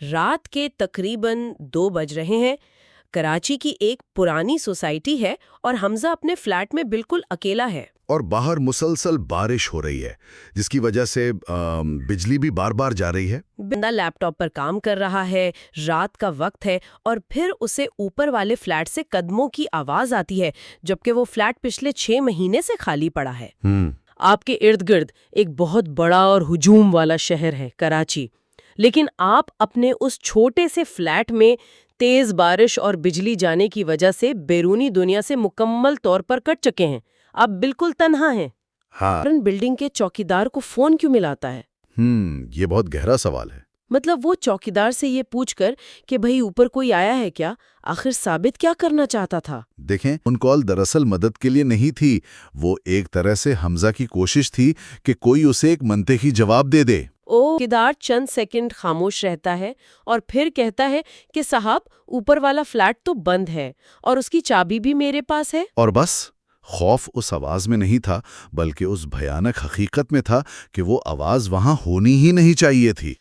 رات کے تقریباً 2 بج رہے ہیں۔ کراچی کی ایک پرانی سوسائٹی ہے اور حمزہ اپنے فلیٹ میں بالکل اکیلا ہے۔ اور باہر مسلسل بارش ہو رہی ہے جس کی وجہ سے بجلی بھی بار بار جا رہی ہے۔ بندہ لیپ ٹاپ پر کام کر رہا ہے، رات کا وقت ہے، اور پھر اسے اوپر والے فلیٹ سے قدموں کی آواز آتی ہے، جبکہ وہ فلیٹ پچھلے 6 مہینے سے خالی پڑا ہے۔ آپ کے ارد گرد ایک بہت بڑا اور ہجوم والا شہر ہے کراچی، لیکن آپ اپنے اس چھوٹے سے فلیٹ میں تیز بارش اور بجلی جانے کی وجہ سے بیرونی دنیا سے مکمل طور پر کٹ چکے ہیں۔ آپ بالکل تنہا ہیں۔ بلڈنگ کے چوکیدار کو فون کیوں ملاتا ہے؟ یہ بہت گہرا سوال ہے۔ مطلب وہ چوکیدار سے یہ پوچھ کر کہ بھئی اوپر کوئی آیا ہے کیا، آخر ثابت کیا کرنا چاہتا تھا؟ دیکھیں، ان کال دراصل مدد کے لیے نہیں تھی، وہ ایک طرح سے حمزہ کی کوشش تھی کہ کوئی اسے ایک منطقی جواب دے دے۔ چوکیدار چند سیکنڈ خاموش رہتا ہے اور پھر کہتا ہے کہ صاحب، اوپر والا فلیٹ تو بند ہے اور اس کی چابی بھی میرے پاس ہے۔ اور بس، خوف اس آواز میں نہیں تھا بلکہ اس بھیانک حقیقت میں تھا کہ وہ آواز وہاں ہونی ہی نہیں چاہیے تھی۔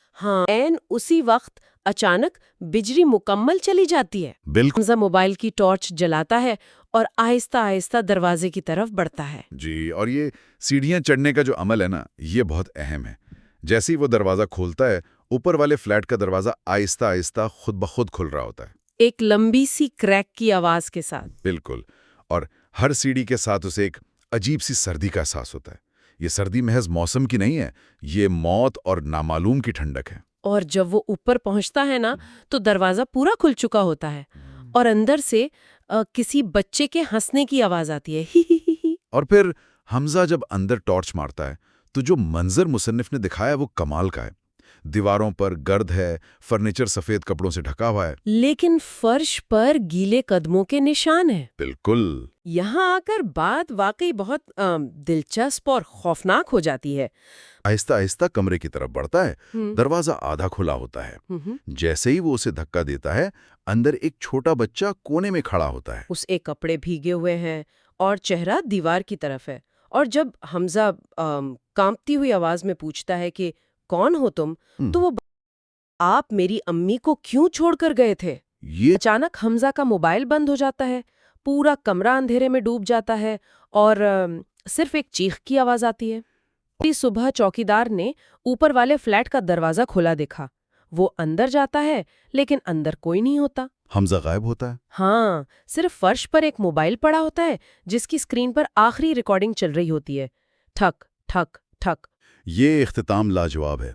اسی وقت اچانک بجلی مکمل چلی جاتی ہے۔ بالکل۔ حمزہ موبائل کی ٹارچ جلاتا ہے اور آہستہ آہستہ دروازے کی طرف بڑھتا ہے۔ جی، اور یہ سیڑھیاں چڑھنے کا جو عمل ہے نا، یہ بہت اہم ہے۔ جیسے ہی وہ دروازہ کھولتا ہے، اوپر والے فلیٹ کا دروازہ آہستہ آہستہ خود بخود کھل رہا ہوتا ہے، ایک لمبی سی کریک کی آواز کے ساتھ۔ بالکل۔ اور ہر سیڑھی کے ساتھ اسے ایک عجیب سی سردی کا احساس ہوتا ہے۔ یہ سردی محض موسم کی نہیں ہے، یہ موت اور نامعلوم کی ٹھنڈک ہے۔ اور جب وہ اوپر پہنچتا ہے نا، تو دروازہ پورا کھل چکا ہوتا ہے اور اندر سے کسی بچے کے ہنسنے کی آواز آتی ہے، ہی ہی ہی ہی۔ اور پھر حمزہ جب اندر ٹارچ مارتا ہے تو جو منظر مصنف نے دکھایا وہ کمال کا ہے۔ دیواروں پر گرد ہے، فرنیچر سفید کپڑوں سے ڈھکا ہوا ہے، لیکن فرش پر گیلے قدموں کے نشان ہیں۔ بالکل۔ یہاں آ کر بات واقعی بہت دلچسپ اور خوفناک ہو جاتی ہے۔ آہستہ آہستہ کمرے کی طرف بڑھتا ہے، دروازہ آدھا کھلا ہوتا ہے۔ جیسے ہی وہ اسے دھکا دیتا ہے، اندر ایک چھوٹا بچہ کونے میں کھڑا ہوتا ہے۔ اس کے کپڑے بھیگے ہوئے ہیں اور چہرہ دیوار کی طرف ہے، اور جب حمزہ کانپتی ہوئی آواز میں پوچھتا ہے کہ کون ہو تم، تو وہ آپ میری امی کو کیوں چھوڑ کر گئے تھے؟ یہ اچانک حمزہ کا موبائل بند ہو جاتا ہے، پورا کمرہ اندھیرے میں ڈوب جاتا ہے اور صرف ایک چیخ کی آواز آتی ہے۔ صبح چوکیدار نے اوپر والے فلیٹ کا دروازہ کھلا دیکھا۔ وہ اندر جاتا ہے لیکن اندر کوئی نہیں ہوتا۔ حمزہ غائب ہوتا ہے۔ ہاں، صرف فرش پر ایک موبائل پڑا ہوتا ہے جس کی اسکرین پر آخری ریکارڈنگ چل رہی ہوتی ہے، ٹھک ٹھک ٹھک۔ یہ اختتام لاجواب ہے۔